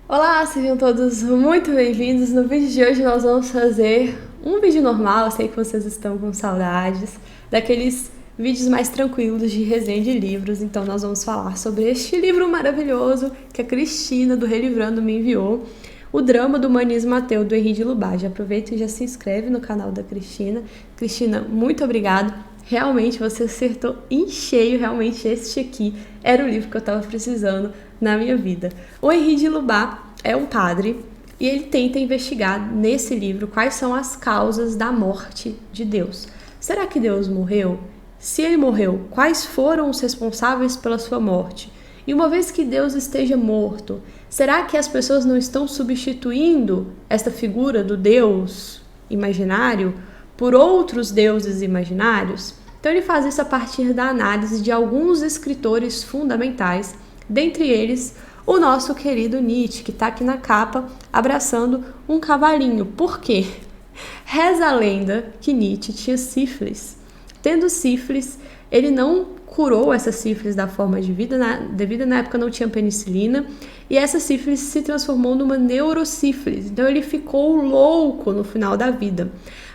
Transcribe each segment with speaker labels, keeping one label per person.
Speaker 1: Olá, sejam todos muito bem-vindos. No vídeo de hoje nós vamos fazer um vídeo normal. Eu sei que vocês estão com saudades daqueles vídeos mais tranquilos de resenha de livros. Então nós vamos falar sobre este livro maravilhoso que a Cristina do Relivrando me enviou, O Drama do Humanismo Ateu, do Henri de Lubac. Já aproveita e já se inscreve no canal da Cristina. Cristina, muito obrigada. Realmente você acertou em cheio, realmente este aqui era o livro que eu estava precisando na minha vida. O Henri de Lubac é um padre e ele tenta investigar nesse livro quais são as causas da morte de Deus. Será que Deus morreu? Se ele morreu, quais foram os responsáveis pela sua morte? E uma vez que Deus esteja morto, será que as pessoas não estão substituindo esta figura do Deus imaginário por outros deuses imaginários? Então ele faz isso a partir da análise de alguns escritores fundamentais, dentre eles o nosso querido Nietzsche, que está aqui na capa abraçando um cavalinho. Por quê? Reza a lenda que Nietzsche tinha sífilis. Tendo sífilis, ele não curou essa sífilis da forma devida, na época não tinha penicilina, e essa sífilis se transformou numa neurosífilis. Então ele ficou louco no final da vida.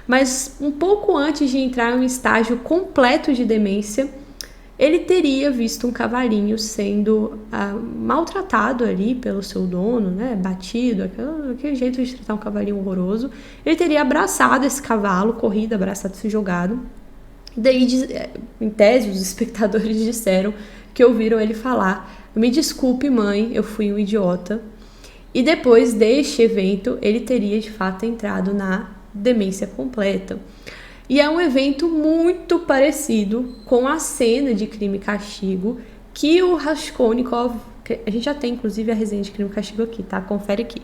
Speaker 1: Mas um pouco antes de entrar em um estágio completo de demência, ele teria visto um cavalinho sendo maltratado ali pelo seu dono, né, batido, aquele jeito de tratar um cavalinho horroroso. Ele teria abraçado esse cavalo, corrido, abraçado, se jogado. E daí, em tese, os espectadores disseram que ouviram ele falar: "Me desculpe, mãe, eu fui um idiota". E depois deste evento, ele teria de fato entrado na demência completa. E é um evento muito parecido com a cena de Crime e Castigo que o Raskolnikov... A gente já tem, inclusive, a resenha de Crime e Castigo aqui, tá? Confere aqui.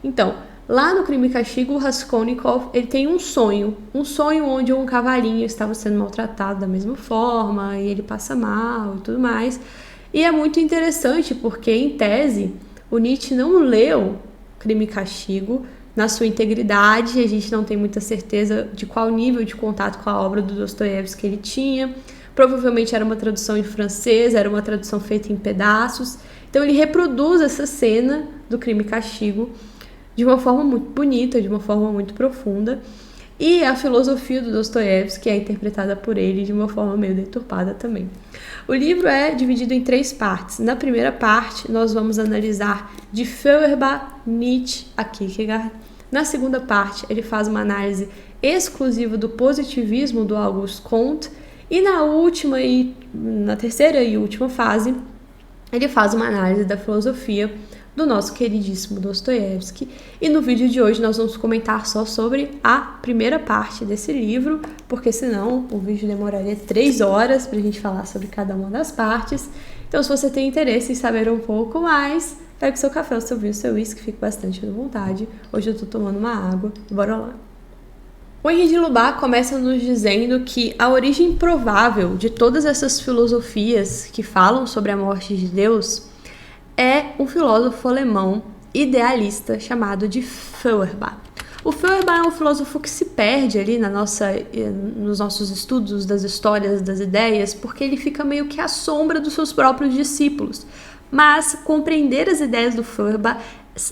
Speaker 1: Então, lá no Crime e Castigo, o Raskolnikov, ele tem um sonho onde um cavalinho estava sendo maltratado da mesma forma, e ele passa mal e tudo mais. E é muito interessante porque, em tese, o Nietzsche não leu Crime e Castigo na sua integridade. A gente não tem muita certeza de qual nível de contato com a obra do Dostoiévski ele tinha. Provavelmente era uma tradução em francês, era uma tradução feita em pedaços. Então ele reproduz essa cena do Crime e Castigo de uma forma muito bonita, de uma forma muito profunda. E a filosofia do Dostoiévski é interpretada por ele de uma forma meio deturpada também. O livro é dividido em 3 partes. Na primeira parte, nós vamos analisar de Feuerbach, Nietzsche a Kierkegaard. Na segunda parte, ele faz uma análise exclusiva do positivismo do Auguste Comte. E na terceira e última fase, ele faz uma análise da filosofia do nosso queridíssimo Dostoiévski. E no vídeo de hoje nós vamos comentar só sobre a primeira parte desse livro, porque senão o vídeo demoraria 3 horas para a gente falar sobre cada uma das partes. Então, se você tem interesse em saber um pouco mais, pegue o seu café, o seu vinho, o seu uísque, fique bastante à vontade. Hoje eu tô tomando uma água, bora lá. O Henri de Lubac começa nos dizendo que a origem provável de todas essas filosofias que falam sobre a morte de Deus é um filósofo alemão idealista chamado de Feuerbach. O Feuerbach é um filósofo que se perde ali nos nossos estudos das histórias, das ideias, porque ele fica meio que à sombra dos seus próprios discípulos. Mas compreender as ideias do Feuerbach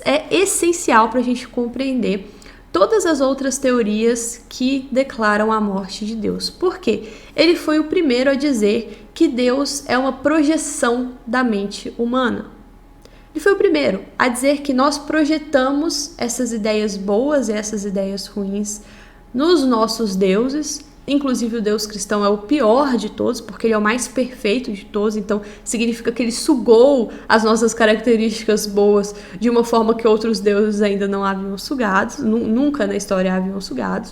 Speaker 1: é essencial para a gente compreender todas as outras teorias que declaram a morte de Deus. Por quê? Ele foi o primeiro a dizer que Deus é uma projeção da mente humana. Ele foi o primeiro a dizer que nós projetamos essas ideias boas e essas ideias ruins nos nossos deuses. Inclusive o Deus cristão é o pior de todos, porque ele é o mais perfeito de todos, então significa que ele sugou as nossas características boas de uma forma que outros deuses ainda não haviam sugado, nunca na história haviam sugado.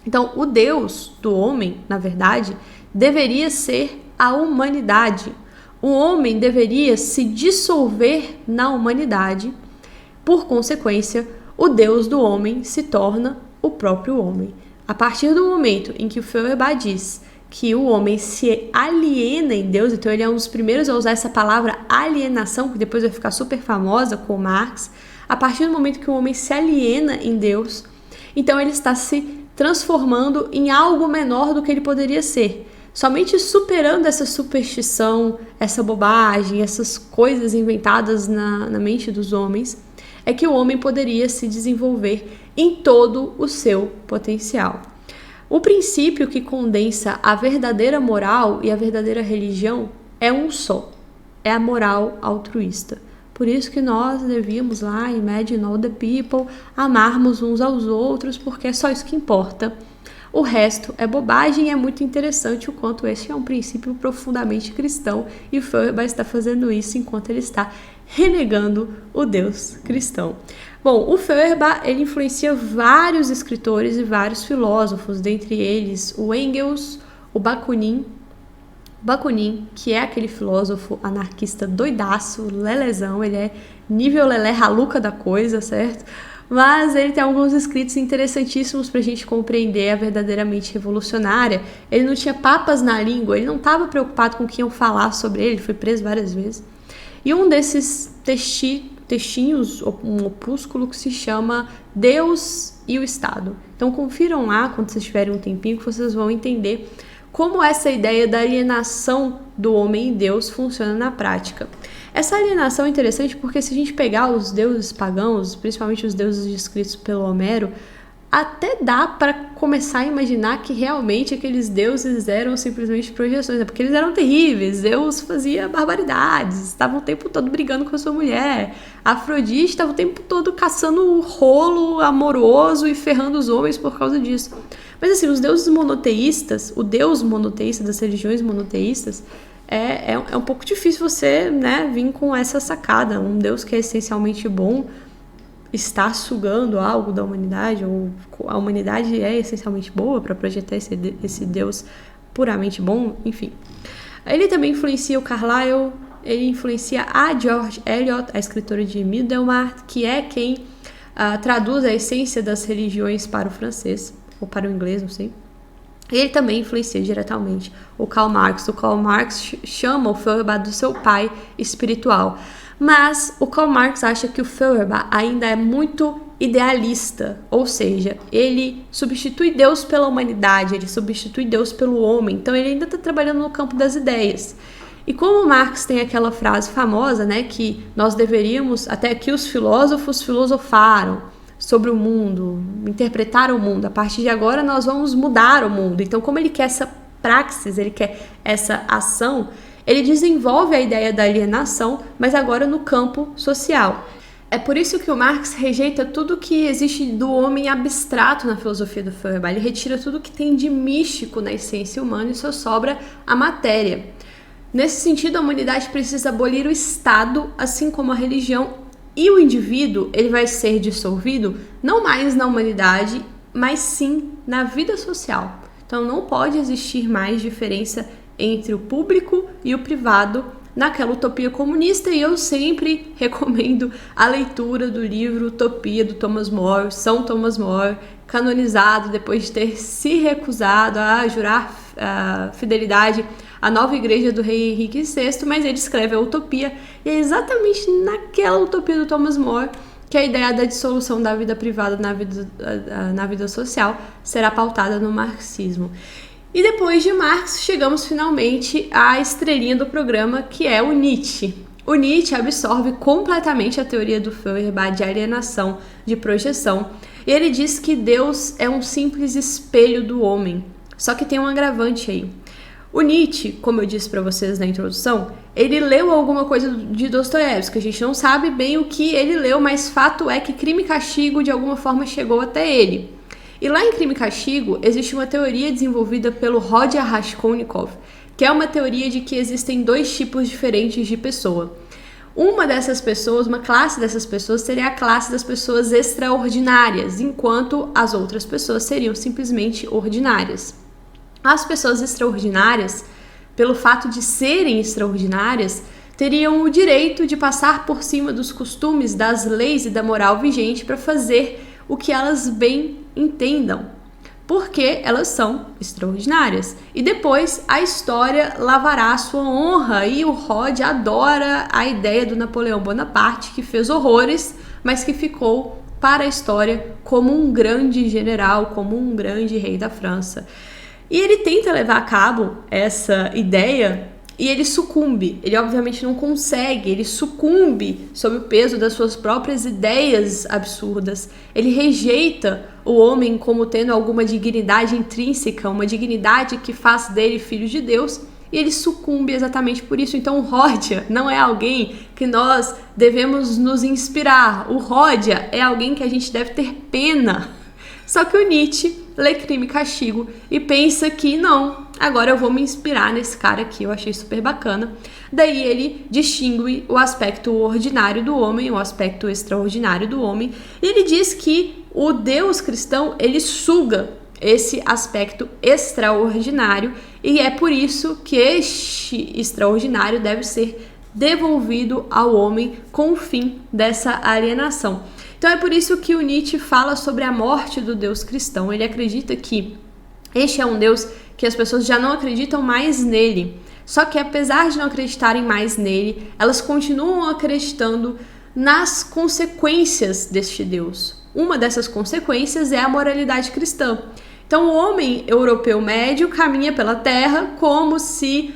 Speaker 1: Então o Deus do homem, na verdade, deveria ser a humanidade. O homem deveria se dissolver na humanidade. Por consequência, o Deus do homem se torna o próprio homem. A partir do momento em que o Feuerbach diz que o homem se aliena em Deus, então ele é um dos primeiros a usar essa palavra alienação, que depois vai ficar super famosa com Marx. A partir do momento que o homem se aliena em Deus, então ele está se transformando em algo menor do que ele poderia ser. Somente superando essa superstição, essa bobagem, essas coisas inventadas na mente dos homens, é que o homem poderia se desenvolver em todo o seu potencial. O princípio que condensa a verdadeira moral e a verdadeira religião é um só, é a moral altruísta. Por isso que nós devíamos lá, Imagine All the People, amarmos uns aos outros, porque é só isso que importa. O resto é bobagem e é muito interessante o quanto esse é um princípio profundamente cristão e Feuerbach está fazendo isso enquanto ele está renegando o Deus cristão. Bom, o Feuerbach ele influencia vários escritores e vários filósofos, dentre eles o Engels, o Bakunin, que é aquele filósofo anarquista doidaço, lelezão, ele é nível lelé raluca da coisa, certo? Mas ele tem alguns escritos interessantíssimos para a gente compreender a verdadeiramente revolucionária. Ele não tinha papas na língua, ele não estava preocupado com o que iam falar sobre ele, foi preso várias vezes. E um desses textinhos, um opúsculo que se chama Deus e o Estado. Então confiram lá, quando vocês tiverem um tempinho, que vocês vão entender como essa ideia da alienação do homem e Deus funciona na prática. Essa alienação é interessante porque se a gente pegar os deuses pagãos, principalmente os deuses descritos pelo Homero, até dá para começar a imaginar que realmente aqueles deuses eram simplesmente projeções, né? Porque eles eram terríveis, Zeus fazia barbaridades, estava o tempo todo brigando com a sua mulher, Afrodite estava o tempo todo caçando o rolo amoroso e ferrando os homens por causa disso. Mas assim, os deuses monoteístas, o deus monoteísta das religiões monoteístas, é um pouco difícil você, né, vir com essa sacada. Um Deus que é essencialmente bom está sugando algo da humanidade, ou a humanidade é essencialmente boa para projetar esse Deus puramente bom, enfim. Ele também influencia o Carlyle, ele influencia a George Eliot, a escritora de Middlemarch, que é quem traduz a essência das religiões para o francês, ou para o inglês, não sei. Ele também influencia diretamente o Karl Marx. O Karl Marx chama o Feuerbach do seu pai espiritual. Mas o Karl Marx acha que o Feuerbach ainda é muito idealista, ou seja, ele substitui Deus pela humanidade, ele substitui Deus pelo homem, então ele ainda está trabalhando no campo das ideias. E como Marx tem aquela frase famosa, né, que nós deveríamos, até aqui os filósofos filosofaram sobre o mundo, interpretaram o mundo, a partir de agora nós vamos mudar o mundo. Então, como ele quer essa praxis, ele quer essa ação, ele desenvolve a ideia da alienação, mas agora no campo social. É por isso que o Marx rejeita tudo que existe do homem abstrato na filosofia do Feuerbach. Ele retira tudo que tem de místico na essência humana e só sobra a matéria. Nesse sentido, a humanidade precisa abolir o Estado, assim como a religião, e o indivíduo ele vai ser dissolvido não mais na humanidade, mas sim na vida social. Então não pode existir mais diferença entre o público e o privado naquela utopia comunista, e eu sempre recomendo a leitura do livro Utopia, do Thomas More, São Thomas More, canonizado depois de ter se recusado a jurar fidelidade à nova igreja do rei Henrique VI, mas ele escreve a utopia, e é exatamente naquela utopia do Thomas More que a ideia da dissolução da vida privada na vida social será pautada no marxismo. E depois de Marx, chegamos finalmente à estrelinha do programa, que é o Nietzsche. O Nietzsche absorve completamente a teoria do Feuerbach de alienação, de projeção, e ele diz que Deus é um simples espelho do homem. Só que tem um agravante aí. O Nietzsche, como eu disse para vocês na introdução, ele leu alguma coisa de Dostoiévski. A gente não sabe bem o que ele leu, mas fato é que Crime e Castigo de alguma forma chegou até ele. E lá em Crime e Castigo existe uma teoria desenvolvida pelo Rodia Raskolnikov, que é uma teoria de que existem dois tipos diferentes de pessoa. Uma dessas pessoas, uma classe dessas pessoas seria a classe das pessoas extraordinárias, enquanto as outras pessoas seriam simplesmente ordinárias. As pessoas extraordinárias, pelo fato de serem extraordinárias, teriam o direito de passar por cima dos costumes, das leis e da moral vigente para fazer o que elas bem entendam, porque elas são extraordinárias. E depois a história lavará a sua honra, e o Rod adora a ideia do Napoleão Bonaparte, que fez horrores, mas que ficou para a história como um grande general, como um grande rei da França. E ele tenta levar a cabo essa ideia e ele sucumbe. Ele obviamente não consegue, ele sucumbe sob o peso das suas próprias ideias absurdas. Ele rejeita o homem como tendo alguma dignidade intrínseca, uma dignidade que faz dele filho de Deus, e ele sucumbe exatamente por isso. Então o Rodia não é alguém que nós devemos nos inspirar. O Rodia é alguém que a gente deve ter pena. Só que o Nietzsche lê Crime e Castigo e pensa que não, agora eu vou me inspirar nesse cara aqui, eu achei super bacana. Daí ele distingue o aspecto ordinário do homem, o aspecto extraordinário do homem, e ele diz que o Deus cristão, ele suga esse aspecto extraordinário, e é por isso que este extraordinário deve ser devolvido ao homem com o fim dessa alienação. Então é por isso que o Nietzsche fala sobre a morte do Deus cristão. Ele acredita que este é um Deus que as pessoas já não acreditam mais nele. Só que apesar de não acreditarem mais nele, elas continuam acreditando nas consequências deste Deus. Uma dessas consequências é a moralidade cristã. Então o homem europeu médio caminha pela terra como se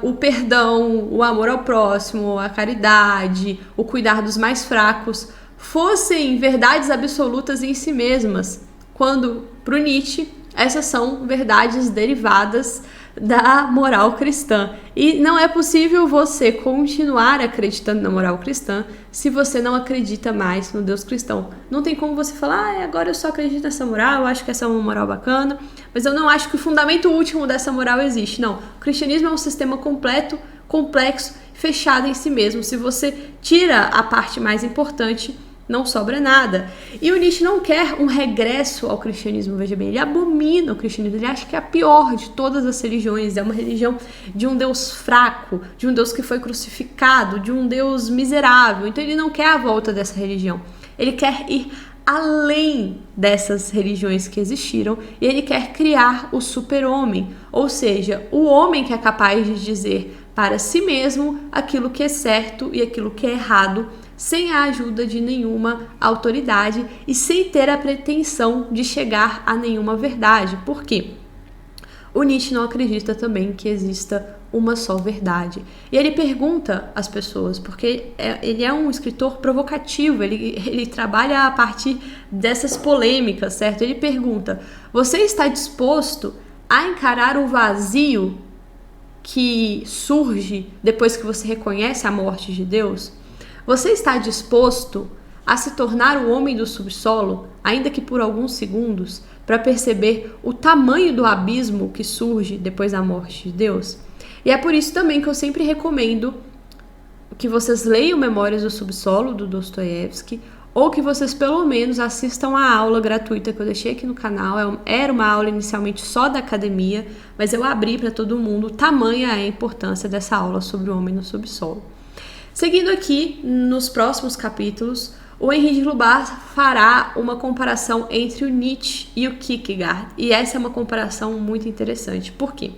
Speaker 1: o perdão, o amor ao próximo, a caridade, o cuidar dos mais fracos fossem verdades absolutas em si mesmas, quando, para o Nietzsche, essas são verdades derivadas da moral cristã. E não é possível você continuar acreditando na moral cristã se você não acredita mais no Deus cristão. Não tem como você falar, agora eu só acredito nessa moral, eu acho que essa é uma moral bacana, mas eu não acho que o fundamento último dessa moral existe. Não, o cristianismo é um sistema completo, complexo, fechado em si mesmo. Se você tira a parte mais importante, não sobra nada. E o Nietzsche não quer um regresso ao cristianismo, veja bem, ele abomina o cristianismo, ele acha que é a pior de todas as religiões, é uma religião de um Deus fraco, de um Deus que foi crucificado, de um Deus miserável. Então ele não quer a volta dessa religião, ele quer ir além dessas religiões que existiram, e ele quer criar o super-homem, ou seja, o homem que é capaz de dizer para si mesmo aquilo que é certo e aquilo que é errado, sem a ajuda de nenhuma autoridade e sem ter a pretensão de chegar a nenhuma verdade. Por quê? O Nietzsche não acredita também que exista uma só verdade. E ele pergunta às pessoas, porque ele é um escritor provocativo, ele trabalha a partir dessas polêmicas, certo? Ele pergunta, você está disposto a encarar o vazio que surge depois que você reconhece a morte de Deus? Você está disposto a se tornar o homem do subsolo, ainda que por alguns segundos, para perceber o tamanho do abismo que surge depois da morte de Deus? E é por isso também que eu sempre recomendo que vocês leiam Memórias do Subsolo, do Dostoiévski, ou que vocês pelo menos assistam a aula gratuita que eu deixei aqui no canal. Era uma aula inicialmente só da academia, mas eu abri para todo mundo, tamanha é a importância dessa aula sobre o homem no subsolo. Seguindo aqui, nos próximos capítulos, o Henri de Lubbard fará uma comparação entre o Nietzsche e o Kierkegaard. E essa é uma comparação muito interessante. Por quê?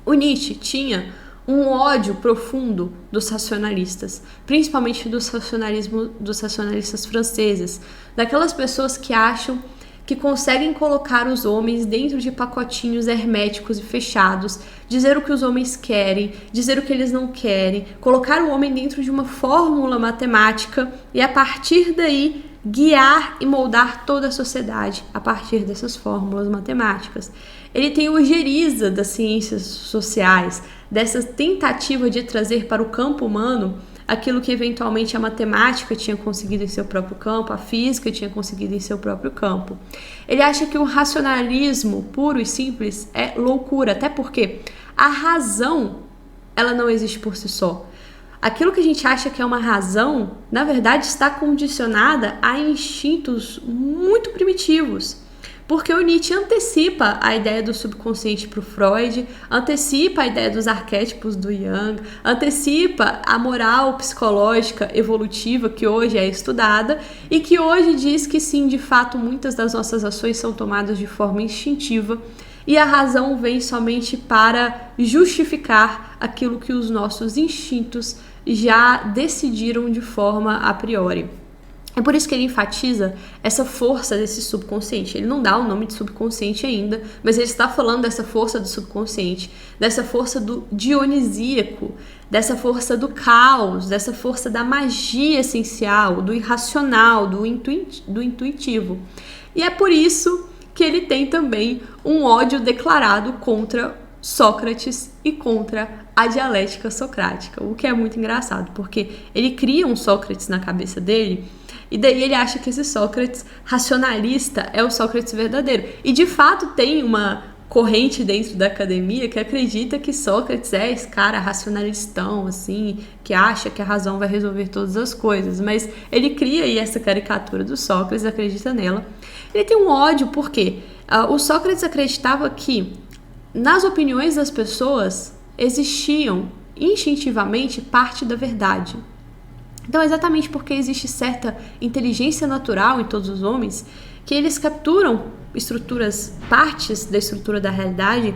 Speaker 1: O Nietzsche tinha um ódio profundo dos racionalistas, principalmente dos racionalistas franceses, daquelas pessoas que acham que conseguem colocar os homens dentro de pacotinhos herméticos e fechados, dizer o que os homens querem, dizer o que eles não querem, colocar o homem dentro de uma fórmula matemática e a partir daí guiar e moldar toda a sociedade a partir dessas fórmulas matemáticas. Ele tem ojeriza das ciências sociais, dessa tentativa de trazer para o campo humano aquilo que eventualmente a matemática tinha conseguido em seu próprio campo, a física tinha conseguido em seu próprio campo. Ele acha que o racionalismo puro e simples é loucura, até porque a razão, ela não existe por si só. Aquilo que a gente acha que é uma razão, na verdade está condicionada a instintos muito primitivos. Porque o Nietzsche antecipa a ideia do subconsciente para o Freud, antecipa a ideia dos arquétipos do Jung, antecipa a moral psicológica evolutiva que hoje é estudada e que hoje diz que sim, de fato, muitas das nossas ações são tomadas de forma instintiva e a razão vem somente para justificar aquilo que os nossos instintos já decidiram de forma a priori. É por isso que ele enfatiza essa força desse subconsciente. Ele não dá o nome de subconsciente ainda, mas ele está falando dessa força do subconsciente, dessa força do dionisíaco, dessa força do caos, dessa força da magia essencial, do irracional, do intuitivo. E é por isso que ele tem também um ódio declarado contra Sócrates e contra a dialética socrática, o que é muito engraçado, porque ele cria um Sócrates na cabeça dele, e daí ele acha que esse Sócrates racionalista é o Sócrates verdadeiro. E de fato tem uma corrente dentro da academia que acredita que Sócrates é esse cara racionalistão, assim, que acha que a razão vai resolver todas as coisas. Mas ele cria aí essa caricatura do Sócrates, acredita nela. Ele tem um ódio porque o Sócrates acreditava que nas opiniões das pessoas existiam instintivamente parte da verdade. Então, exatamente porque existe certa inteligência natural em todos os homens, que eles capturam estruturas, partes da estrutura da realidade,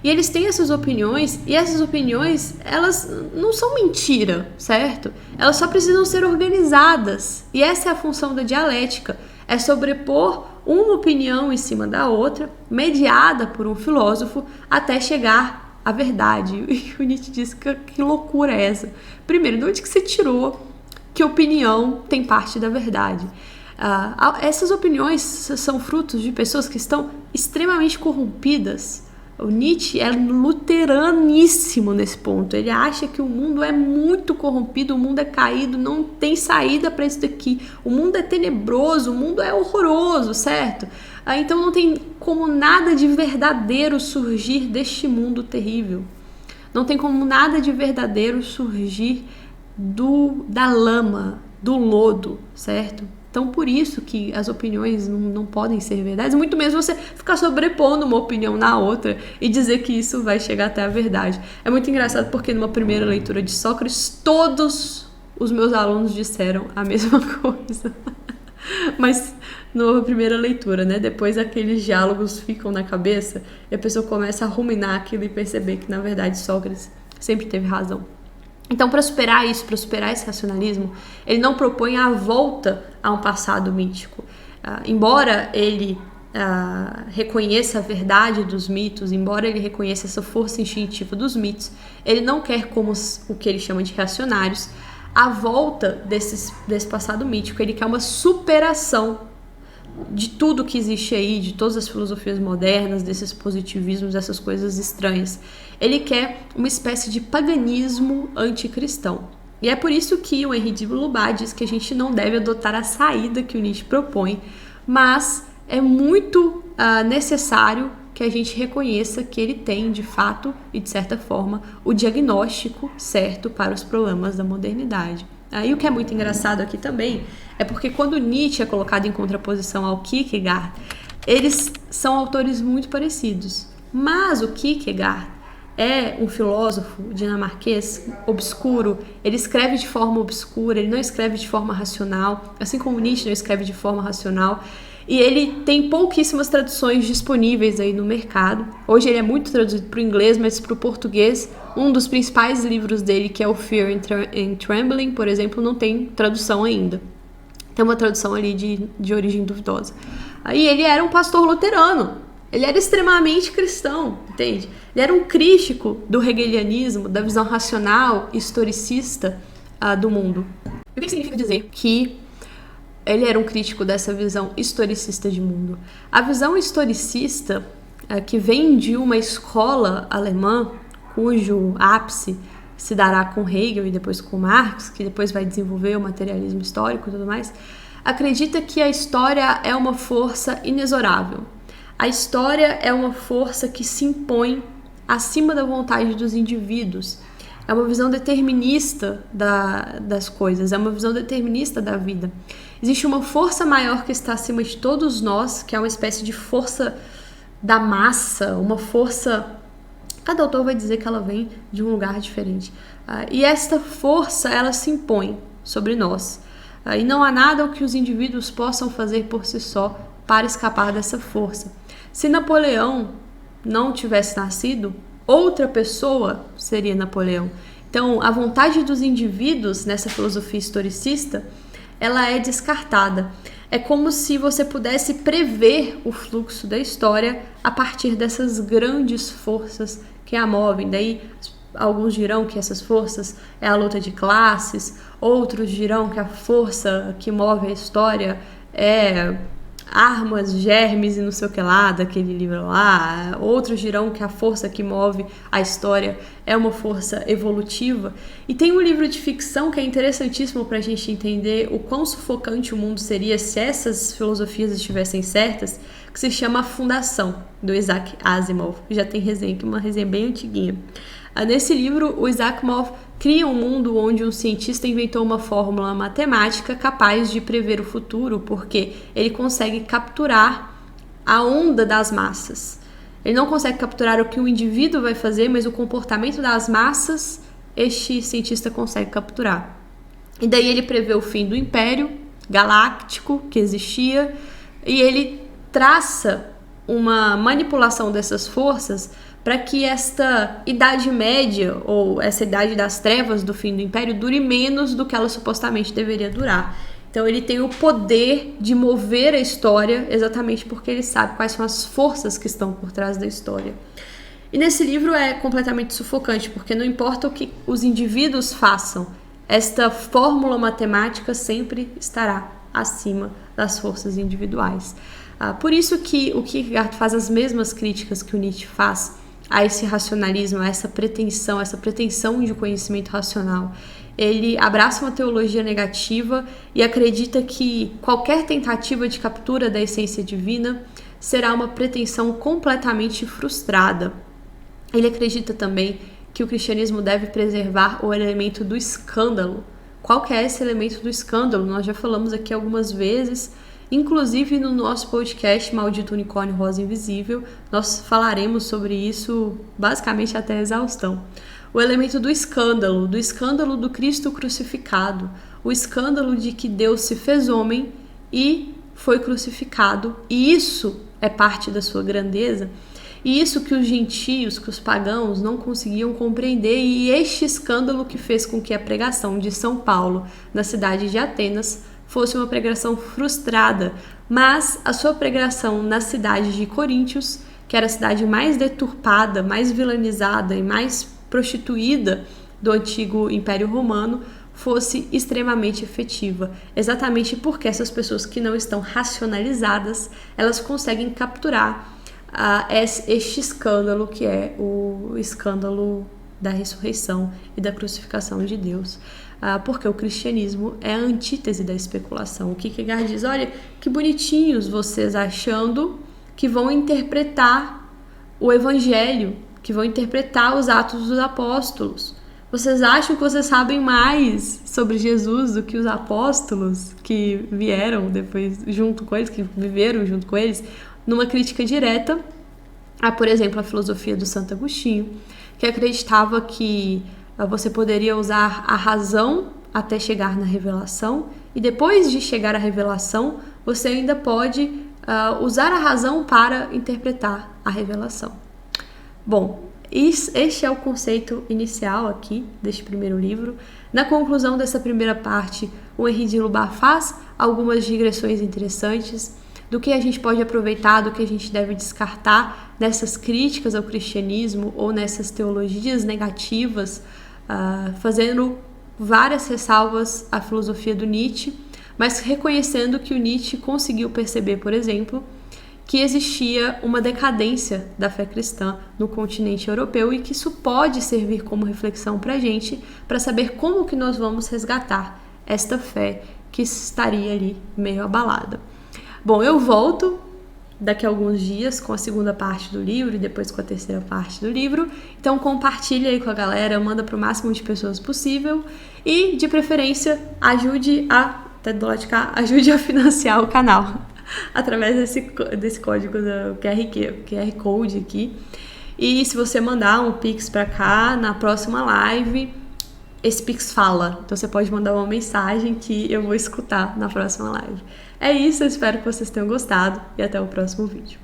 Speaker 1: e eles têm essas opiniões, e essas opiniões, elas não são mentira, certo? Elas só precisam ser organizadas, e essa é a função da dialética, é sobrepor uma opinião em cima da outra, mediada por um filósofo, até chegar à verdade. E o Nietzsche disse que loucura é essa? Primeiro, de onde que você tirou que opinião tem parte da verdade? Essas opiniões são frutos de pessoas que estão extremamente corrompidas. O Nietzsche é luteraníssimo nesse ponto. Ele acha que o mundo é muito corrompido, o mundo é caído, não tem saída para isso daqui. O mundo é tenebroso, o mundo é horroroso, certo? Então não tem como nada de verdadeiro surgir deste mundo terrível. Não tem como nada de verdadeiro surgir da lama, do lodo, certo? Então, por isso que as opiniões não podem ser verdades, muito menos você ficar sobrepondo uma opinião na outra e dizer que isso vai chegar até a verdade. É muito engraçado porque numa primeira leitura de Sócrates, todos os meus alunos disseram a mesma coisa. Mas numa primeira leitura, né? Depois aqueles diálogos ficam na cabeça e a pessoa começa a ruminar aquilo e perceber que, na verdade, Sócrates sempre teve razão. Então, para superar isso, para superar esse racionalismo, ele não propõe a volta a um passado mítico. Embora ele reconheça a verdade dos mitos, embora ele reconheça essa força instintiva dos mitos, ele não quer, como o que ele chama de reacionários, a volta desse passado mítico. Ele quer uma superação de tudo que existe aí, de todas as filosofias modernas, desses positivismos, dessas coisas estranhas. Ele quer uma espécie de paganismo anticristão. E é por isso que o Henri de Lubac diz que a gente não deve adotar a saída que o Nietzsche propõe, mas é muito necessário que a gente reconheça que ele tem, de fato e de certa forma, o diagnóstico certo para os problemas da modernidade. E o que é muito engraçado aqui também é porque quando Nietzsche é colocado em contraposição ao Kierkegaard, eles são autores muito parecidos. Mas o Kierkegaard é um filósofo dinamarquês obscuro, ele escreve de forma obscura, ele não escreve de forma racional, assim como Nietzsche não escreve de forma racional. E ele tem pouquíssimas traduções disponíveis aí no mercado. Hoje ele é muito traduzido para o inglês, mas para o português, um dos principais livros dele, que é o Fear and Trembling, por exemplo, não tem tradução ainda. Tem uma tradução ali de origem duvidosa. Aí ele era um pastor luterano. Ele era extremamente cristão, entende? Ele era um crítico do hegelianismo, da visão racional, historicista do mundo. O que significa dizer que ele era um crítico dessa visão historicista de mundo? A visão historicista, que vem de uma escola alemã, cujo ápice se dará com Hegel e depois com Marx, que depois vai desenvolver o materialismo histórico e tudo mais, acredita que a história é uma força inexorável. A história é uma força que se impõe acima da vontade dos indivíduos. É uma visão determinista das coisas, é uma visão determinista da vida. Existe uma força maior que está acima de todos nós, que é uma espécie de força da massa, uma força... Cada autor vai dizer que ela vem de um lugar diferente. E esta força, ela se impõe sobre nós. E não há nada que os indivíduos possam fazer por si só para escapar dessa força. Se Napoleão não tivesse nascido, outra pessoa seria Napoleão. Então, a vontade dos indivíduos nessa filosofia historicista, ela é descartada. É como se você pudesse prever o fluxo da história a partir dessas grandes forças que a movem. Daí alguns dirão que essas forças é a luta de classes, outros dirão que a força que move a história é armas, germes e não sei o que lá, daquele livro lá. Outros dirão que a força que move a história é uma força evolutiva. E tem um livro de ficção que é interessantíssimo para a gente entender o quão sufocante o mundo seria se essas filosofias estivessem certas, que se chama A Fundação, do Isaac Asimov. Já tem resenha, que é uma resenha bem antiguinha. Nesse livro, o Isaac Asimov cria um mundo onde um cientista inventou uma fórmula matemática capaz de prever o futuro, porque ele consegue capturar a onda das massas. Ele não consegue capturar o que o indivíduo vai fazer, mas o comportamento das massas, este cientista consegue capturar. E daí ele prevê o fim do Império Galáctico que existia, e ele traça uma manipulação dessas forças para que esta Idade Média, ou essa Idade das Trevas do fim do Império, dure menos do que ela supostamente deveria durar. Então ele tem o poder de mover a história exatamente porque ele sabe quais são as forças que estão por trás da história. E nesse livro é completamente sufocante, porque não importa o que os indivíduos façam, esta fórmula matemática sempre estará acima das forças individuais. Por isso que o Kierkegaard faz as mesmas críticas que o Nietzsche faz a esse racionalismo, a essa pretensão de conhecimento racional. Ele abraça uma teologia negativa e acredita que qualquer tentativa de captura da essência divina será uma pretensão completamente frustrada. Ele acredita também que o cristianismo deve preservar o elemento do escândalo. Qual que é esse elemento do escândalo? Nós já falamos aqui algumas vezes, inclusive no nosso podcast Maldito Unicórnio Rosa Invisível, nós falaremos sobre isso basicamente até a exaustão. O elemento do escândalo do Cristo crucificado, o escândalo de que Deus se fez homem e foi crucificado, e isso é parte da sua grandeza, e isso que os gentios, que os pagãos não conseguiam compreender, e este escândalo que fez com que a pregação de São Paulo na cidade de Atenas fosse uma pregação frustrada, mas a sua pregação na cidade de Coríntios, que era a cidade mais deturpada, mais vilanizada e mais prostituída do antigo Império Romano, fosse extremamente efetiva, exatamente porque essas pessoas que não estão racionalizadas, elas conseguem capturar este escândalo, que é o escândalo da ressurreição e da crucificação de Deus. Porque o cristianismo é a antítese da especulação. O Kierkegaard diz, olha, que bonitinhos vocês achando que vão interpretar o evangelho, que vão interpretar os atos dos apóstolos. Vocês acham que vocês sabem mais sobre Jesus do que os apóstolos que vieram depois junto com eles, que viveram junto com eles, numa crítica direta a, por exemplo, a filosofia do Santo Agostinho, que acreditava que você poderia usar a razão até chegar na revelação, e depois de chegar à revelação, você ainda pode usar a razão para interpretar a revelação. Bom, este é o conceito inicial aqui deste primeiro livro. Na conclusão dessa primeira parte, o Henri de Lubar faz algumas digressões interessantes do que a gente pode aproveitar, do que a gente deve descartar nessas críticas ao cristianismo ou nessas teologias negativas, fazendo várias ressalvas à filosofia do Nietzsche, mas reconhecendo que o Nietzsche conseguiu perceber, por exemplo, que existia uma decadência da fé cristã no continente europeu e que isso pode servir como reflexão para a gente, para saber como que nós vamos resgatar esta fé que estaria ali meio abalada. Bom, eu volto daqui a alguns dias com a segunda parte do livro e depois com a terceira parte do livro. Então compartilha aí com a galera, manda para o máximo de pessoas possível e, de preferência, ajude a financiar o canal através desse código do QR Code aqui. E se você mandar um Pix para cá, na próxima live, esse Pix fala. Então você pode mandar uma mensagem que eu vou escutar na próxima live. É isso, eu espero que vocês tenham gostado e até o próximo vídeo.